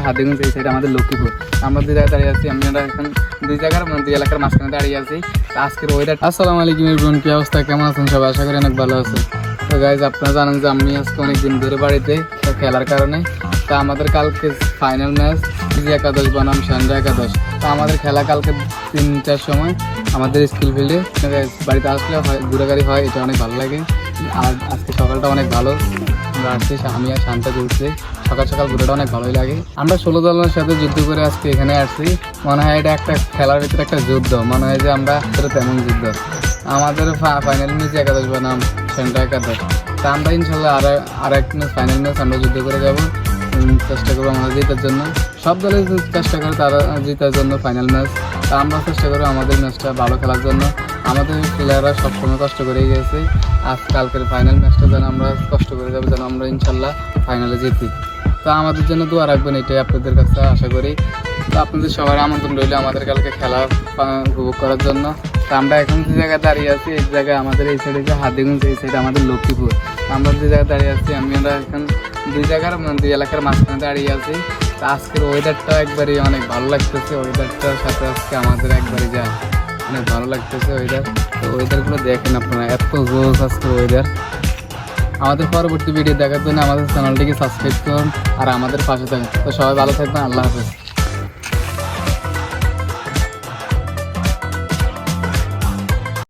হাতিগঞ্জ, এই সাইড আমাদের লক্ষ্মীপুর। আমরা দুই জায়গায় দাঁড়িয়ে আছি, আমরা এখন দুই জায়গার দুই এলাকার মাঝখানে দাঁড়িয়ে আছি। আজকের ওয়েদার। আসসালামু আলাইকুম এভরিওয়ান, কি অবস্থা, কেমন আছেন সবাই? আশা করি অনেক ভালো আছে। তো গাইজ, আপনারা জানেন যে আমি আজকে অনেকদিন ধরে বাড়িতে খেলার কারণে। তা আমাদের কালকে ফাইনাল ম্যাচ বিজয় একাদশ বনাম সঞ্জয় একাদশ। তা আমাদের খেলা কালকে 3টার সময় আমাদের স্কুল ফিল্ডে। বাড়িতে আসলে হয় ঘোরাঘুরি হয়, এটা অনেক ভালো লাগে। আর আজকে সকালটা অনেক ভালো, আমরা আসছি, আমি আর শান্ত করছি। সকাল সকাল ঘুরেটা অনেক ভালোই লাগে। আমরা 16 দলের সাথে যুদ্ধ করে আজকে এখানে আসছি। মনে হয় এটা একটা খেলার ভিতরে একটা যুদ্ধ, মনে হয় যে আমরা তেমন যুদ্ধ। আমাদের ফাইনাল ম্যাচ একাদশ বনাম সঞ্জয় একাদশ। তা আমরা ইনশাল্লাহ আর এক ম্যাচ ফাইনাল ম্যাচ আমরা যুদ্ধ করে যাবো, চেষ্টা করবো আমাদের জেতার জন্য। সব দলে চেষ্টা করে তারা জেতার জন্য ফাইনাল ম্যাচ। তা আমরা চেষ্টা করবো আমাদের ম্যাচটা ভালো খেলার জন্য। আমাদের প্লেয়াররা সবসময় কষ্ট করেই গেছে। আজ কালকের ফাইনাল ম্যাচটা যেন আমরা কষ্ট করে যাবো, যেন আমরা ইনশাল্লাহ ফাইনালে জিতি। তো আমাদের জন্য দোয়া রাখবেন, এটাই আপনাদের কাছে আশা করি। তো আপনাদের সবার আমন্ত্রণ রইল আমাদের কালকে খেলা উপভোগ করার জন্য। তো আমরা এখন যে জায়গায় দাঁড়িয়ে আছি, এই জায়গায় আমাদের এই সাইডে যে হাতিগঞ্জ, এই সাইডে আমাদের লক্ষ্মীপুর। আমরা যে জায়গায় দাঁড়িয়ে আছি, আমরা এখন দুই জায়গার দুই এলাকার মাঝখানে দাঁড়িয়ে আছি। তো আজকের ওয়েদারটা একবারই অনেক ভালো লাগতেছে। ওয়েদারটার সাথে আজকে আমাদের একবারই যায় অনেক ভালো লাগতেছে ওয়েদার। তো ওয়েদারগুলো দেখেন আপনারা, এত জোস আজকের ওয়েদার। আমাদের পরবর্তী ভিডিও দেখার জন্য আমাদের চ্যানেলটিকে সাবস্ক্রাইব করুন আর আমাদের পাশে থাকুন। তো সবাই ভালো থাকবেন, আল্লাহ হাফেজ।